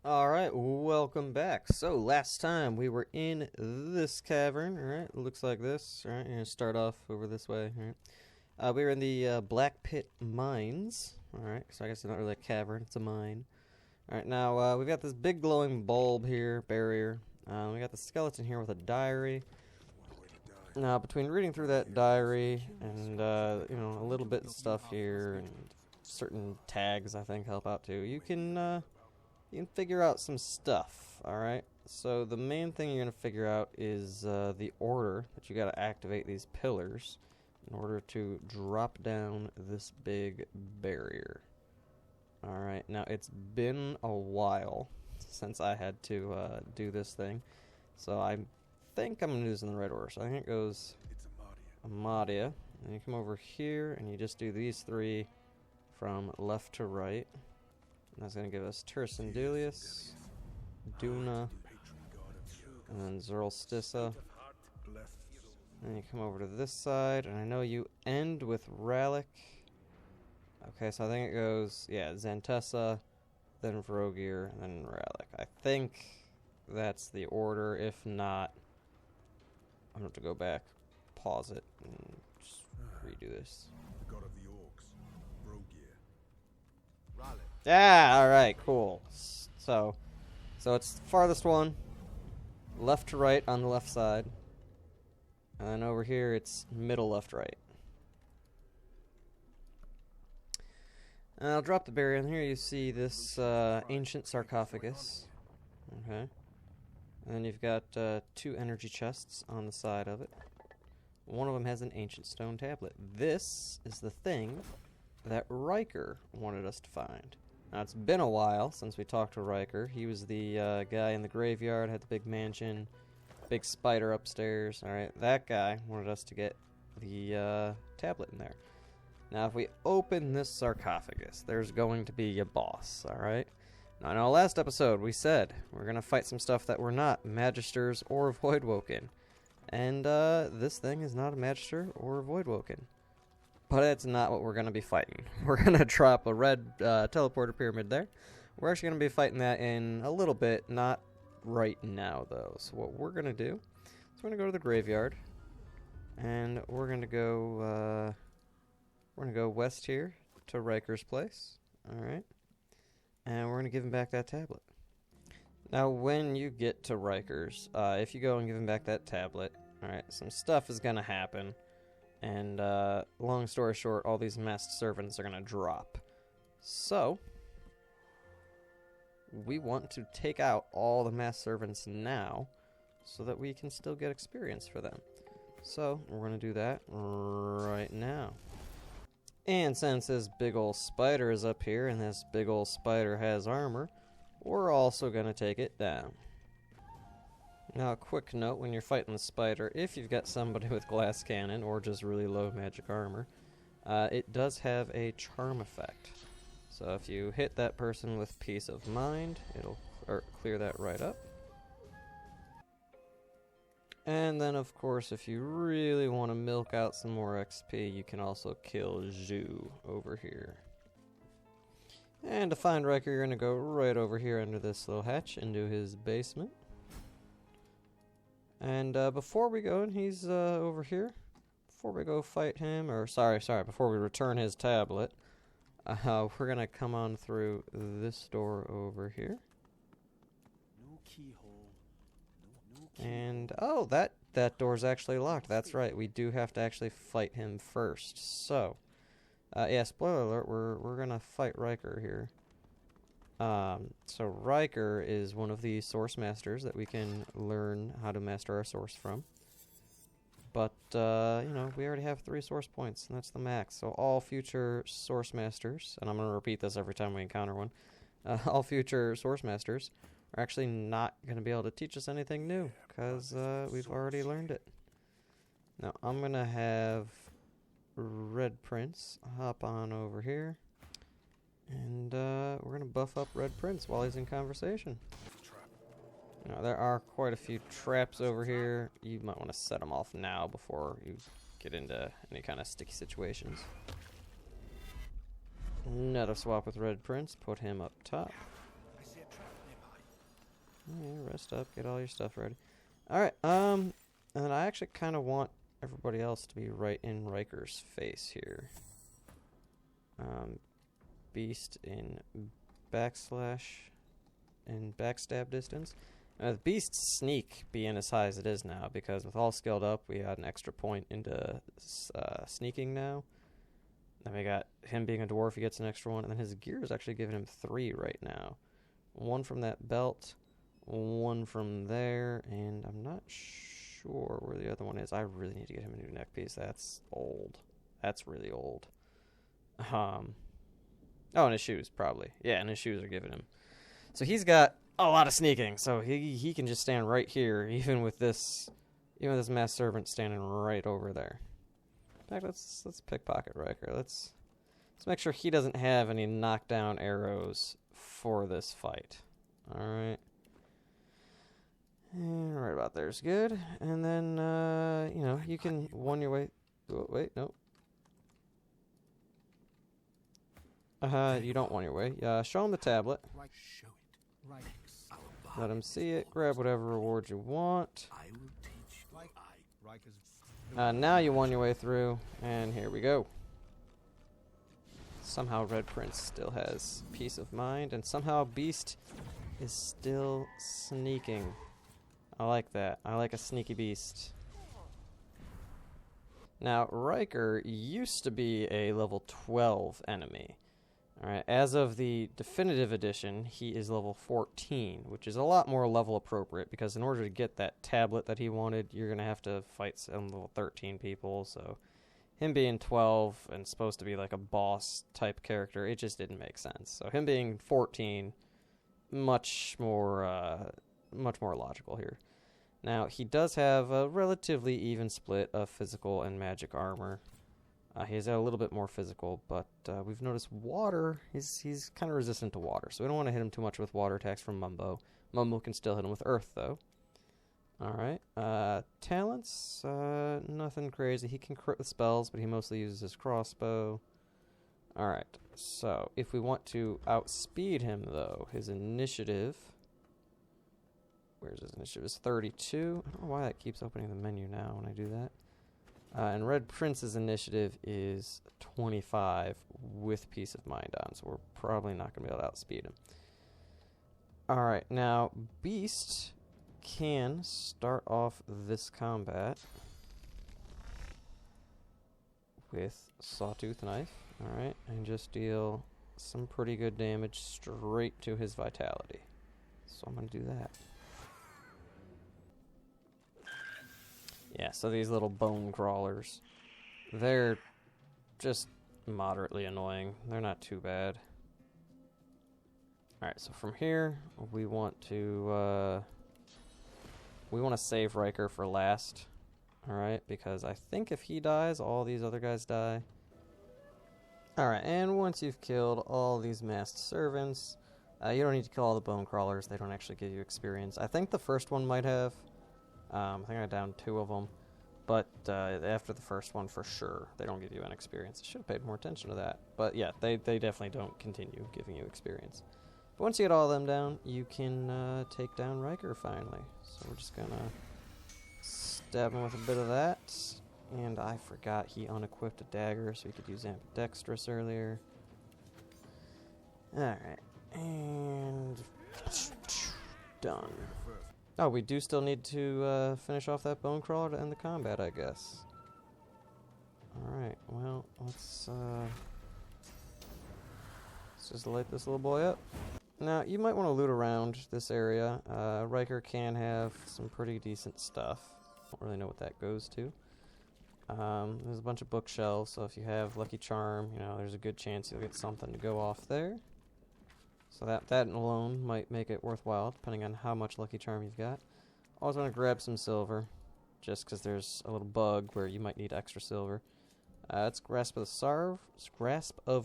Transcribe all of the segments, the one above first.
Alright, welcome back. So, last time we were in this cavern, alright? It looks like this, alright? You're gonna start off over this way, alright? We were in the Black Pit Mines, alright? So I guess it's not really a cavern, it's a mine. Alright, now we've got this big glowing bulb here, barrier. We got the skeleton here with a diary. Now, between reading through that diary and, you know, a little bit of stuff here and certain tags I think help out too, you can figure out some stuff, alright? So the main thing you're going to figure out is the order that you got to activate these pillars in order to drop down this big barrier. Alright, now it's been a while since I had to do this thing, so I think I'm going to do this in the right order. So I think it goes Amadia, and you come over here and you just do these three from left to right. That's going to give us Tercendulius, Duna, and then Zerlstissa. And you come over to this side, and I know you end with Ralik. Okay, so I think it goes, yeah, Xantessa, then Vrogir, and then Ralik. I think that's the order. If not, I'm going to have to go back, pause it, and just redo this. The god of the orcs, Vrogir. Ralik. Yeah, alright, cool. So it's the farthest one, left to right on the left side, and then over here it's middle, left, right. And I'll drop the barrier in here. You see this ancient sarcophagus. Okay. And then you've got two energy chests on the side of it. One of them has an ancient stone tablet. This is the thing that Ryker wanted us to find. Now, it's been a while since we talked to Ryker. He was the guy in the graveyard, had the big mansion, big spider upstairs. Alright, that guy wanted us to get the tablet in there. Now, if we open this sarcophagus, there's going to be a boss, alright? Now, in our last episode, we said we're going to fight some stuff that were not Magisters or Voidwoken. And this thing is not a Magister or a Voidwoken. But it's not what we're going to be fighting. We're going to drop a red teleporter pyramid there. We're actually going to be fighting that in a little bit, not right now, though. So what we're going to do is we're going to go to the graveyard, and we're going to go west here to Riker's place. All right, and we're going to give him back that tablet. Now, when you get to Riker's, if you go and give him back that tablet, all right, some stuff is going to happen. And long story short, all these masked servants are going to drop. So, we want to take out all the masked servants now so that we can still get experience for them. So, we're going to do that right now. And since this big ol' spider is up here and this big ol' spider has armor, we're also going to take it down. Now, a quick note, when you're fighting the spider, if you've got somebody with glass cannon or just really low magic armor, it does have a charm effect. So if you hit that person with Peace of Mind, it'll clear that right up. And then, of course, if you really want to milk out some more XP, you can also kill Zhu over here. And to find Ryker, you're going to go right over here under this little hatch into his basement. And before we go, and he's over here, before we go fight him, or sorry, before we return his tablet, we're going to come on through this door over here. No keyhole. No keyhole. And, oh, that door's actually locked. That's right, we do have to actually fight him first. So, yeah, spoiler alert, we're going to fight Ryker here. So Ryker is one of the source masters that we can learn how to master our source from. But, you know, we already have 3 source points, and that's the max. So all future source masters, and I'm going to repeat this every time we encounter one, all future source masters are actually not going to be able to teach us anything new, because we've already learned it. Now, I'm going to have Red Prince hop on over here. And we're going to buff up Red Prince while he's in conversation. Now, there are quite a few traps over here. You might want to set them off now before you get into any kind of sticky situations. Another swap with Red Prince. Put him up top. I see a trap nearby. Yeah, rest up. Get all your stuff ready. Alright, and then I actually kind of want everybody else to be right in Riker's face here. Beast in backslash and backstab distance. The Beast's sneak being as high as it is now, because with all skilled up, we got an extra point into sneaking now. Then we got him being a dwarf, he gets an extra one, and then his gear is actually giving him 3 right now. 1 from that belt, 1 from there, and I'm not sure where the other one is. I really need to get him a new neck piece. That's old. That's really old. Oh, and his shoes, probably. Yeah, and his shoes are giving him. So he's got a lot of sneaking, so he can just stand right here, even with this mass servant standing right over there. In fact, let's pickpocket Ryker. Let's make sure he doesn't have any knockdown arrows for this fight. All right. And right about there's good. And then you can one your way. Oh, wait, no. You don't want your way. Show him the tablet. Show it. Right. Let him see it. Grab whatever reward you want. I will teach you. Riker's. Now you won your way through, and here we go. Somehow Red Prince still has peace of mind, and somehow Beast is still sneaking. I like that. I like a sneaky Beast. Now, Ryker used to be a level 12 enemy. Alright, as of the definitive edition, he is level 14, which is a lot more level appropriate, because in order to get that tablet that he wanted, you're going to have to fight some level 13 people, so him being 12 and supposed to be like a boss type character, it just didn't make sense. So him being 14, much more logical here. Now, he does have a relatively even split of physical and magic armor. He's a little bit more physical, but we've noticed water, he's kind of resistant to water, so we don't want to hit him too much with water attacks from Mumbo. Mumbo can still hit him with earth, though. Alright, talents, nothing crazy. He can crit with spells, but he mostly uses his crossbow. Alright, so if we want to outspeed him, though, his initiative... Where's his initiative? It's 32. I don't know why that keeps opening the menu now when I do that. And Red Prince's initiative is 25 with Peace of Mind on, so we're probably not going to be able to outspeed him. Alright, now Beast can start off this combat with Sawtooth Knife, alright, and just deal some pretty good damage straight to his vitality. So I'm going to do that. Yeah, so these little bone crawlers, they're just moderately annoying. They're not too bad. Alright, so from here, we want to save Ryker for last. Alright, because I think if he dies, all these other guys die. Alright, and once you've killed all these masked servants, you don't need to kill all the bone crawlers. They don't actually give you experience. I think the first one might have. I think I downed 2 of them. But after the first one, for sure, they don't give you an experience. I should have paid more attention to that. But yeah, they definitely don't continue giving you experience. But once you get all of them down, you can take down Ryker finally. So we're just going to stab him with a bit of that. And I forgot he unequipped a dagger, so he could use ambidextrous earlier. Alright. And... done. Oh, we do still need to finish off that bone crawler to end the combat, I guess. Alright, well, let's just light this little boy up. Now, you might want to loot around this area. Ryker can have some pretty decent stuff. Don't really know what that goes to. There's a bunch of bookshelves, so if you have Lucky Charm, there's a good chance you'll get something to go off there. So that alone might make it worthwhile, depending on how much Lucky Charm you've got. Always want to grab some silver, just because there's a little bug where you might need extra silver. It's Grasp of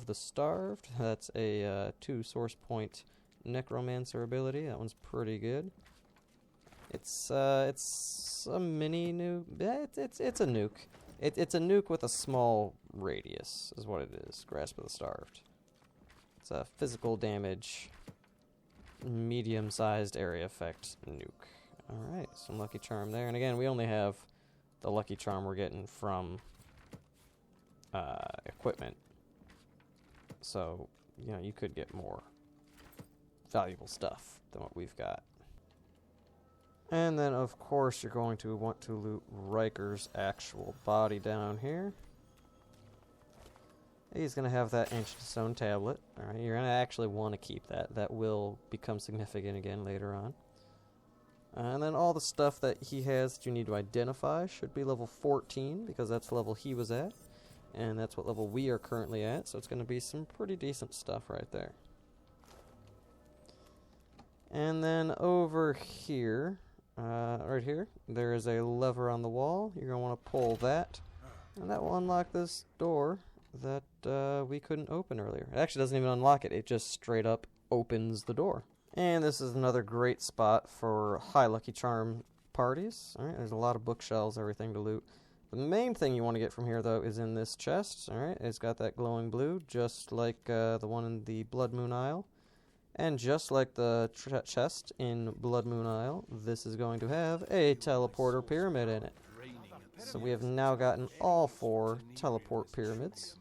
the Starved. That's a 2 source point necromancer ability. That one's pretty good. It's a mini nuke. It's a nuke. It's a nuke with a small radius, is what it is. Grasp of the Starved. It's a physical damage medium-sized area effect nuke. Alright, some Lucky Charm there. And again, we only have the Lucky Charm we're getting from equipment. So, you know, you could get more valuable stuff than what we've got. And then, of course, you're going to want to loot Riker's actual body down here. He's going to have that Ancient Stone tablet. Alright, you're going to actually want to keep that. That will become significant again later on. And then all the stuff that he has that you need to identify should be level 14, because that's the level he was at. And that's what level we are currently at, so it's going to be some pretty decent stuff right there. And then over here, right here, there is a lever on the wall. You're going to want to pull that, and that will unlock this door that we couldn't open earlier. It actually doesn't even unlock it, it just straight up opens the door. And this is another great spot for high Lucky Charm parties. Alright, there's a lot of bookshelves, everything to loot. The main thing you want to get from here, though, is in this chest. Alright, it's got that glowing blue, just like the one in the Blood Moon Isle. And just like the chest in Blood Moon Isle, this is going to have a teleporter pyramid in it. So we have now gotten all 4 teleport pyramids.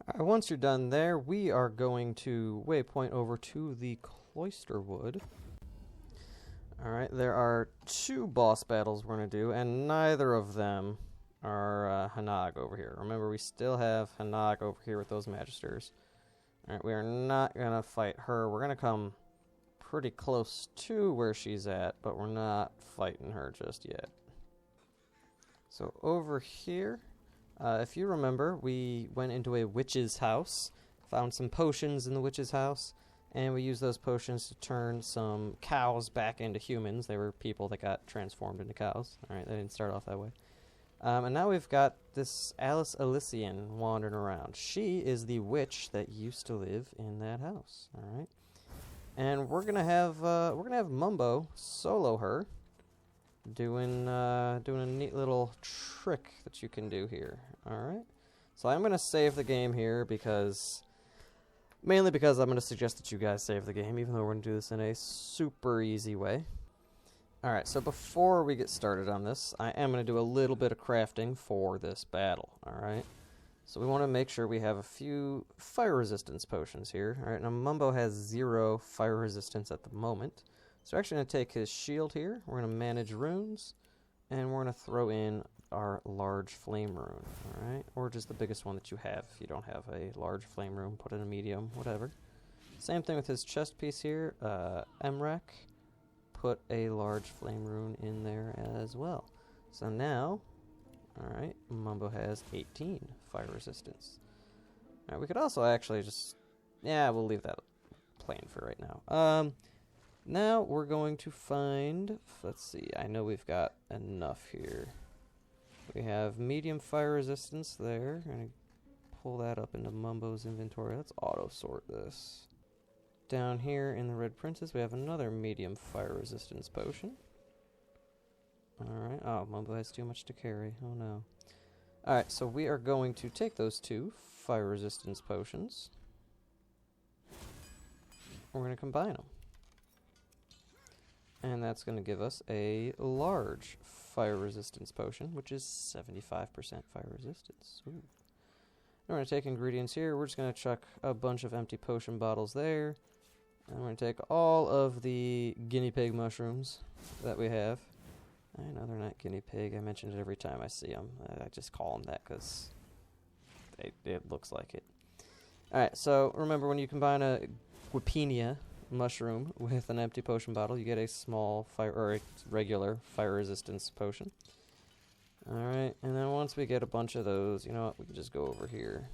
Alright, once you're done there, we are going to waypoint over to the Cloister Wood. Alright, there are 2 boss battles we're going to do, and neither of them are Hanag over here. Remember, we still have Hanag over here with those Magisters. Alright, we are not going to fight her. We're going to come pretty close to where she's at, but we're not fighting her just yet. So over here, if you remember, we went into a witch's house, found some potions in the witch's house, and we used those potions to turn some cows back into humans. They were people that got transformed into cows. Alright, they didn't start off that way. And now we've got this Alyssian wandering around. She is the witch that used to live in that house. Alright. And we're gonna have Mumbo solo her, doing a neat little trick that you can do here. Alright. So I'm gonna save the game here mainly because I'm going to suggest that you guys save the game, even though we're going to do this in a super easy way. Alright, so before we get started on this, I am going to do a little bit of crafting for this battle. Alright, so we want to make sure we have a few fire resistance potions here. Alright, now Mumbo has 0 fire resistance at the moment. So we're actually going to take his shield here, we're going to manage runes, and we're going to throw in our large flame rune, alright? Or just the biggest one that you have. If you don't have a large flame rune, put in a medium, whatever. Same thing with his chest piece here. Emrak, put a large flame rune in there as well. So now, alright, Mumbo has 18 fire resistance. Alright, we could also actually just, yeah, we'll leave that plain for right now. Now we're going to find, let's see, I know we've got enough here. We have medium fire resistance there. I'm going to pull that up into Mumbo's inventory. Let's auto-sort this. Down here in the Red Princess, we have another medium fire resistance potion. Alright. Oh, Mumbo has too much to carry. Oh, no. Alright, so we are going to take those 2 fire resistance potions. We're going to combine them. And that's going to give us a large fire resistance potion, which is 75% fire resistance. Ooh. We're going to take ingredients here. We're just going to chuck a bunch of empty potion bottles there. And we're going to take all of the guinea pig mushrooms that we have. I know they're not guinea pig. I mention it every time I see them. I just call them that because it looks like it. Alright, so remember when you combine a Guipinia mushroom with an empty potion bottle, you get a small fire or a regular fire resistance potion. Alright, and then once we get a bunch of those, you know what, we can just go over here.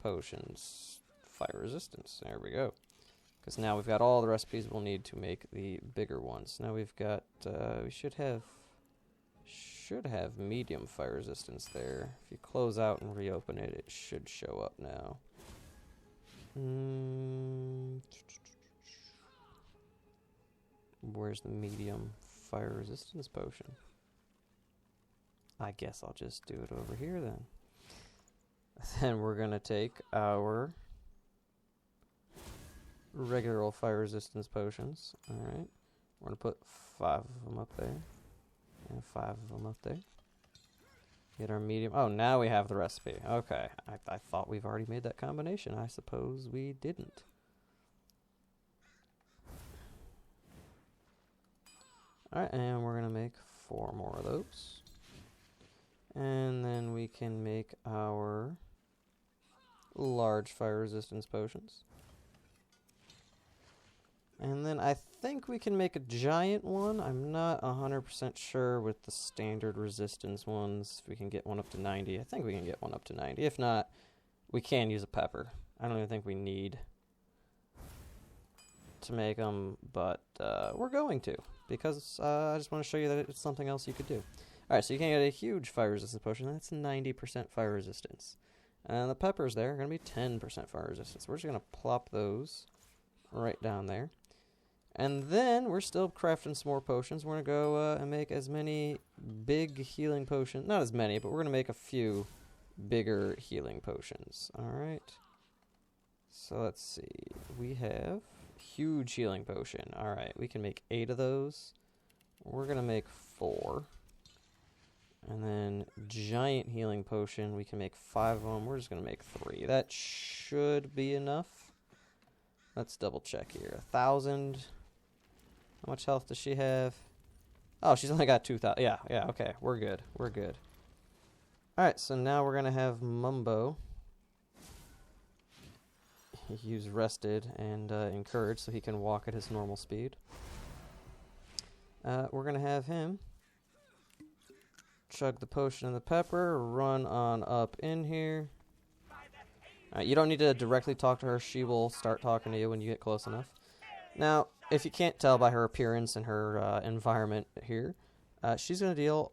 Potions, fire resistance, there we go. Because now we've got all the recipes we'll need to make the bigger ones. Now we've got, we should have medium fire resistance there. If you close out and reopen it, it should show up now. Where's the medium fire resistance potion? I guess I'll just do it over here then. Then we're going to take our regular old fire resistance potions. Alright. We're going to put 5 of them up there. And 5 of them up there. Get our medium. Oh, now we have the recipe. Okay. I thought we've already made that combination. I suppose we didn't. Alright, and we're going to make 4 more of those. And then we can make our large fire resistance potions. And then I think we can make a giant one. I'm not 100% sure with the standard resistance ones. If we can get one up to 90. I think we can get one up to 90. If not, we can use a pepper. I don't even think we need to make them, but we're going to. Because I just want to show you that it's something else you could do. Alright, so you can get a huge fire resistance potion. That's 90% fire resistance. And the peppers there are going to be 10% fire resistance. We're just going to plop those right down there. And then we're still crafting some more potions. We're going to go and make as many big healing potions. Not as many, but we're going to make a few bigger healing potions. Alright. So let's see. We have huge healing potion. Alright, we can make 8 of those. We're going to make 4. And then giant healing potion, we can make 5 of them. We're just going to make 3. That should be enough. Let's double check here. 1,000. How much health does she have? Oh, she's only got 2,000. Yeah, okay. We're good. We're good. Alright, so now we're going to have Mumbo. He's rested and encouraged so he can walk at his normal speed. We're going to have him chug the potion and the pepper, run on up in here. Alright, you don't need to directly talk to her. She will start talking to you when you get close enough. Now, if you can't tell by her appearance and her environment here, she's going to deal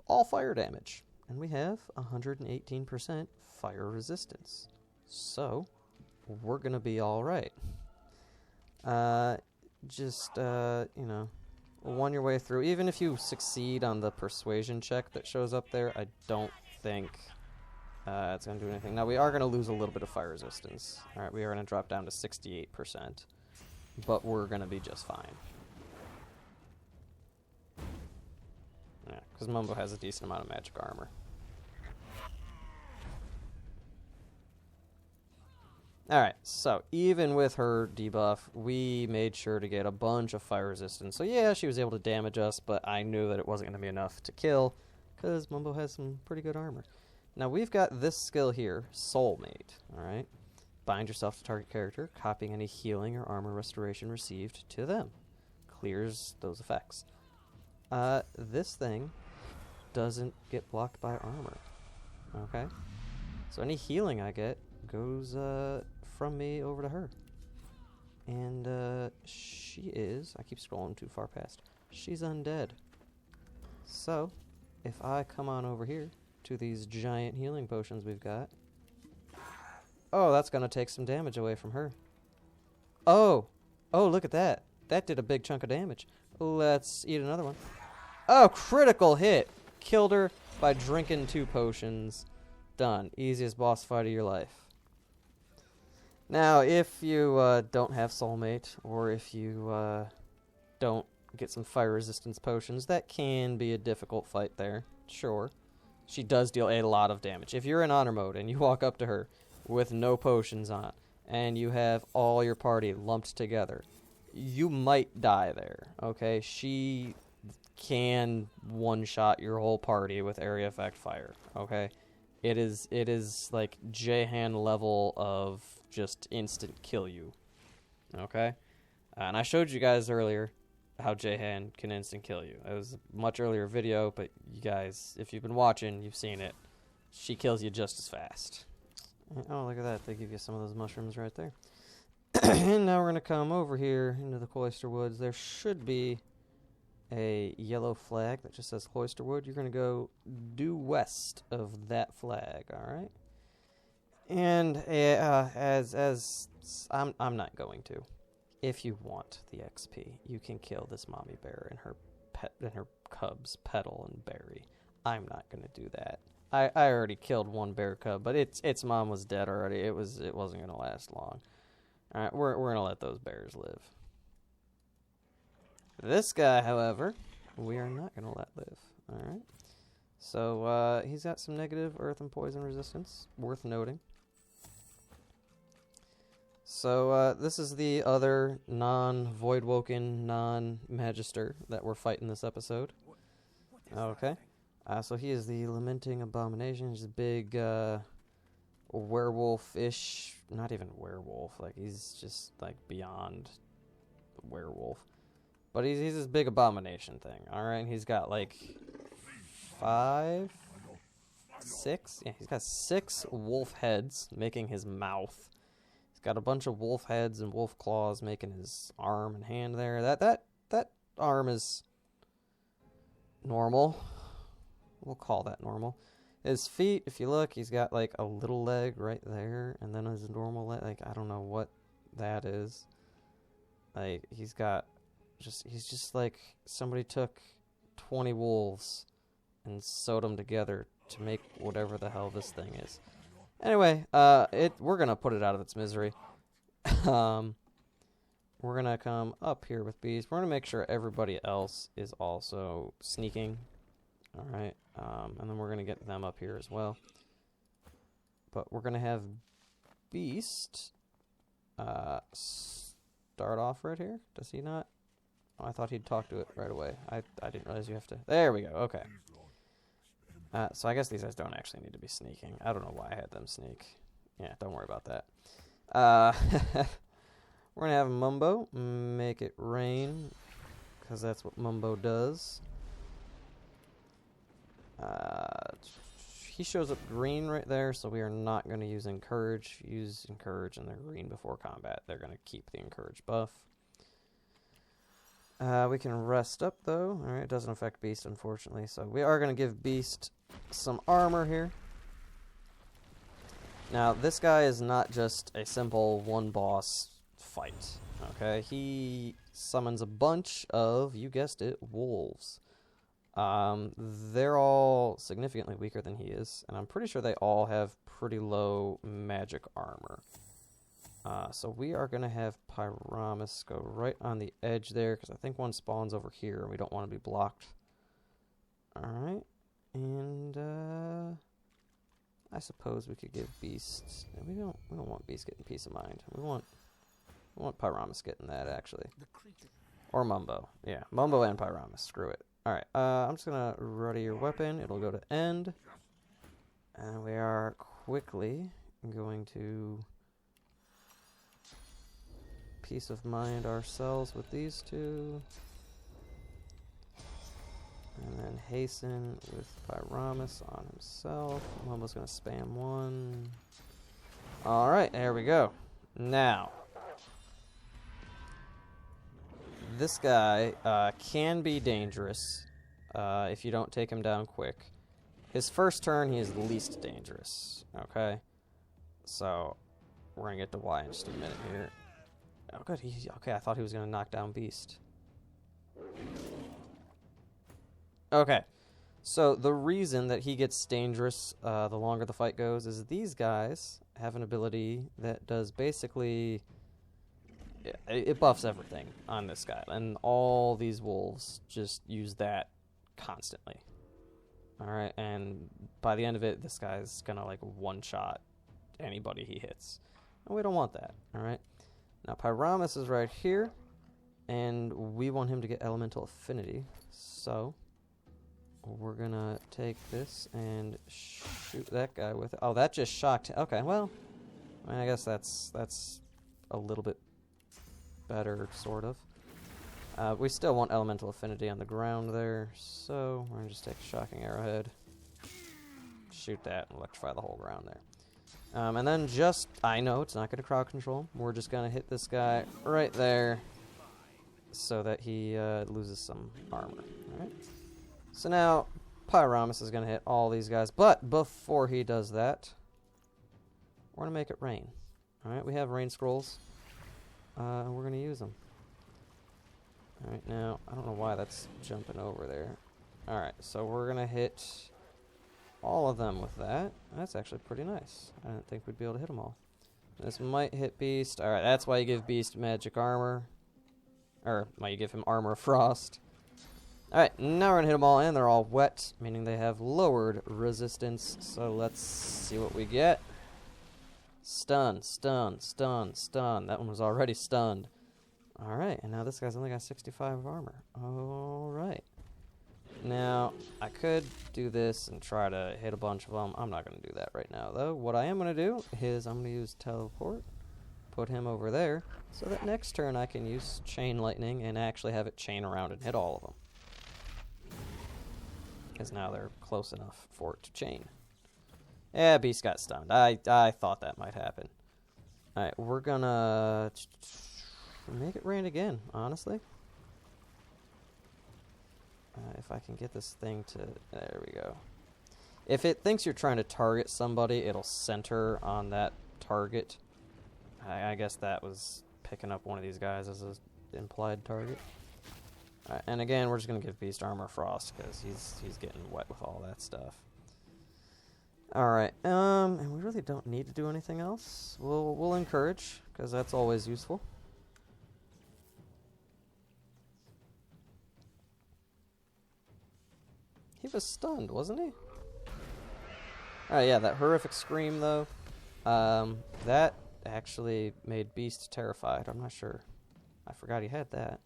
all fire damage. And we have 118% fire resistance. So, we're going to be alright. You know, one your way through. Even if you succeed on the persuasion check that shows up there, I don't think it's going to do anything. Now, we are going to lose a little bit of fire resistance. Alright, we are going to drop down to 68%. But we're going to be just fine. Yeah, because Mumbo has a decent amount of magic armor. Alright, so even with her debuff, we made sure to get a bunch of fire resistance. So yeah, she was able to damage us, but I knew that it wasn't going to be enough to kill, because Mumbo has some pretty good armor. Now we've got this skill here, Soulmate, alright? Bind yourself to target character, copying any healing or armor restoration received to them. Clears those effects. This thing doesn't get blocked by armor. Okay? So any healing I get goes from me over to her. And she is, I keep scrolling too far past, she's undead. So, if I come on over here to these giant healing potions we've got, oh, that's going to take some damage away from her. Oh, look at that. That did a big chunk of damage. Let's eat another one. Oh, critical hit. Killed her by drinking 2 potions. Done. Easiest boss fight of your life. Now, if you don't have Soulmate, or if you don't get some fire resistance potions, that can be a difficult fight there. Sure. She does deal a lot of damage. If you're in honor mode and you walk up to her with no potions on, and you have all your party lumped together, you might die there, okay? She can one-shot your whole party with area effect fire, okay? It is like Jahan level of just instant kill you, okay? And I showed you guys earlier how Jahan can instant kill you. It was a much earlier video, but you guys, if you've been watching, you've seen it. She kills you just as fast. Oh, look at that. They give you some of those mushrooms right there. And now we're going to come over here into the Cloister Woods. There should be a yellow flag that just says Cloister Wood. You're going to go due west of that flag, all right? And I'm not going to. If you want the XP, you can kill this mommy bear and her cubs, Petal and Berry. I'm not going to do that. I already killed one bear cub, but its mom was dead already. It wasn't going to last long. Alright, we're gonna let those bears live. This guy, however, we are not gonna let live. Alright. So, he's got some negative earth and poison resistance, worth noting. So, this is the other non-Voidwoken, non-Magister that we're fighting this episode. Okay. So he is the lamenting abomination. He's a big, werewolf-ish, not even werewolf, like, he's just, like, beyond werewolf. But he's this big abomination thing, alright? He's got, like, 6? Yeah, he's got 6 wolf heads making his mouth. He's got a bunch of wolf heads and wolf claws making his arm and hand there. That arm is normal. We'll call that normal. His feet, if you look, he's got like a little leg right there, and then his normal leg, like, I don't know what that is. Like, he's just like somebody took 20 wolves and sewed them together to make whatever the hell this thing is. Anyway, we're gonna put it out of its misery. We're gonna come up here with bees. We're gonna make sure everybody else is also sneaking. Alright, and then we're gonna get them up here as well. But we're gonna have Beast start off right here. Does he not? Oh, I thought he'd talk to it right away. I didn't realize you have to. There we go. Okay. So I guess these guys don't actually need to be sneaking. I don't know why I had them sneak. Yeah, don't worry about that. We're going to have Mumbo make it rain, because that's what Mumbo does. He shows up green right there, so we are not going to use Encourage. Use Encourage and they're green before combat. They're going to keep the Encourage buff. We can rest up, though. Alright, it doesn't affect Beast, unfortunately. So we are going to give Beast some armor here. Now, this guy is not just a simple one-boss fight. Okay, he summons a bunch of, you guessed it, wolves. They're all significantly weaker than he is, and I'm pretty sure they all have pretty low magic armor. So we are going to have Pyramus go right on the edge there, because I think one spawns over here, and we don't want to be blocked. Alright, and I suppose we could give Beast... We don't want Beast getting peace of mind. We want Pyramus getting that, actually. Or Mumbo. Yeah, Mumbo and Pyramus. Screw it. Alright, I'm just going to ready your weapon. It'll go to end. And we are quickly going to... peace of mind ourselves with these two. And then hasten with Pyramus on himself. Mumbo's going to spam one. Alright, there we go. Now, this guy can be dangerous if you don't take him down quick. His first turn, he is least dangerous. Okay? So, we're going to get to why in just a minute here. Oh, good. Okay, I thought he was going to knock down Beast. Okay. So, the reason that he gets dangerous the longer the fight goes is these guys have an ability that does basically... It buffs everything on this guy. And all these wolves just use that constantly. Alright, and by the end of it, this guy's going to, like, one-shot anybody he hits. And we don't want that, alright? Now, Pyramus is right here, and we want him to get Elemental Affinity, so we're going to take this and shoot that guy with it. Oh, that just shocked him. Okay, well, I mean, I guess that's a little bit better, sort of. We still want Elemental Affinity on the ground there, so we're going to just take a Shocking Arrowhead, shoot that, and electrify the whole ground there. And then I know it's not going to crowd control. We're just going to hit this guy right there so that he loses some armor. Alright. So now, Pyramus is going to hit all these guys. But before he does that, we're going to make it rain. Alright, we have rain scrolls. And we're going to use them. Alright, now, I don't know why that's jumping over there. Alright, so we're going to hit... all of them with that. That's actually pretty nice. I didn't think we'd be able to hit them all. This might hit Beast. Alright, that's why you give Beast magic armor. Or, why you give him armor frost. Alright, now we're gonna hit them all, and they're all wet, meaning they have lowered resistance. So let's see what we get. Stun, stun, stun, stun. That one was already stunned. Alright, and now this guy's only got 65 of armor. Alright. Now, I could do this and try to hit a bunch of them. I'm not going to do that right now, though. What I am going to do is I'm going to use teleport, put him over there, so that next turn I can use chain lightning and actually have it chain around and hit all of them. Because now they're close enough for it to chain. Yeah, Beast got stunned. I thought that might happen. Alright, we're going to make it rain again, honestly. If I can get this thing to... There we go. If it thinks you're trying to target somebody, it'll center on that target. I guess that was picking up one of these guys as an implied target. Alright, and again, we're just going to give Beast Armor Frost, because he's getting wet with all that stuff. Alright, and we really don't need to do anything else. We'll encourage, because that's always useful. He was stunned, wasn't he? Oh yeah, that horrific scream though. That actually made Beast terrified. I'm not sure. I forgot he had that.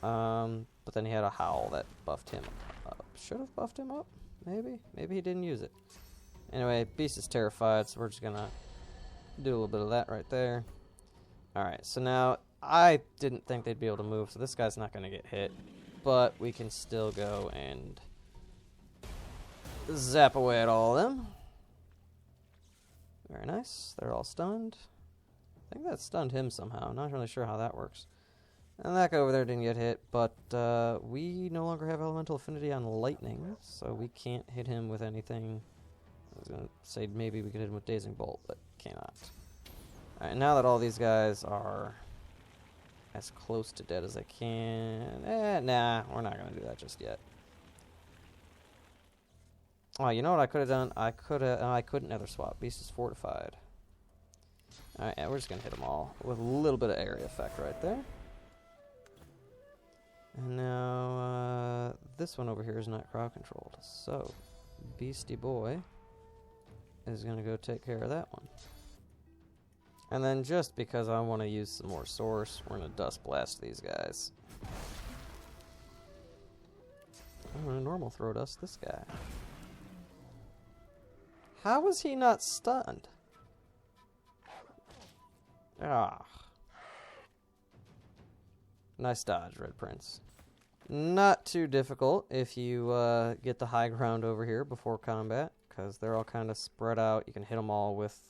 But then he had a howl that buffed him up. Should have buffed him up? Maybe? Maybe he didn't use it. Anyway, Beast is terrified, so we're just gonna do a little bit of that right there. Alright, so now I didn't think they'd be able to move, so this guy's not gonna get hit. But we can still go and zap away at all of them. Very nice. They're all stunned. I think that stunned him somehow. I'm not really sure how that works. And that guy over there didn't get hit, but we no longer have elemental affinity on lightning, so we can't hit him with anything. I was going to say maybe we could hit him with Dazing Bolt, but cannot. Alright, now that all these guys are as close to dead as I can... nah, we're not going to do that just yet. Oh, you know what I could have done? I couldn't nether swap. Beast is fortified. Alright, yeah, we're just going to hit them all with a little bit of area effect right there. And now, this one over here is not crowd controlled. So, Beastie Boy is going to go take care of that one. And then just because I want to use some more source, we're going to Dust Blast these guys. I'm going to normal throw dust this guy. How was he not stunned? Ah. Nice dodge, Red Prince. Not too difficult if you get the high ground over here before combat, because they're all kind of spread out. You can hit them all with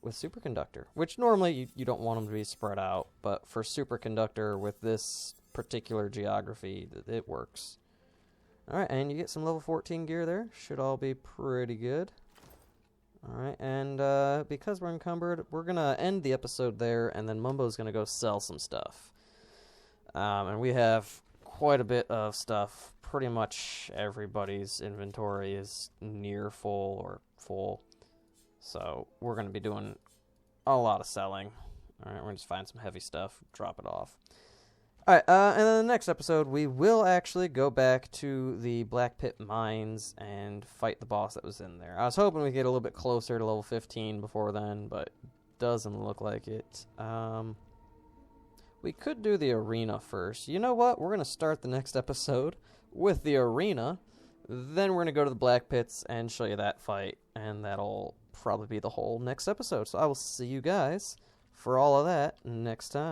Superconductor, which normally you don't want them to be spread out, but for Superconductor with this particular geography, it works. Alright, and you get some level 14 gear there. Should all be pretty good. Alright, and because we're encumbered, we're going to end the episode there, and then Mumbo's going to go sell some stuff. And we have quite a bit of stuff. Pretty much everybody's inventory is near full or full. So we're going to be doing a lot of selling. Alright, we're going to just find some heavy stuff, drop it off. Alright, and then the next episode, we will actually go back to the Black Pit Mines and fight the boss that was in there. I was hoping we'd get a little bit closer to level 15 before then, but doesn't look like it. We could do the arena first. You know what? We're going to start the next episode with the arena. Then we're going to go to the Black Pits and show you that fight, and that'll probably be the whole next episode. So I will see you guys for all of that next time.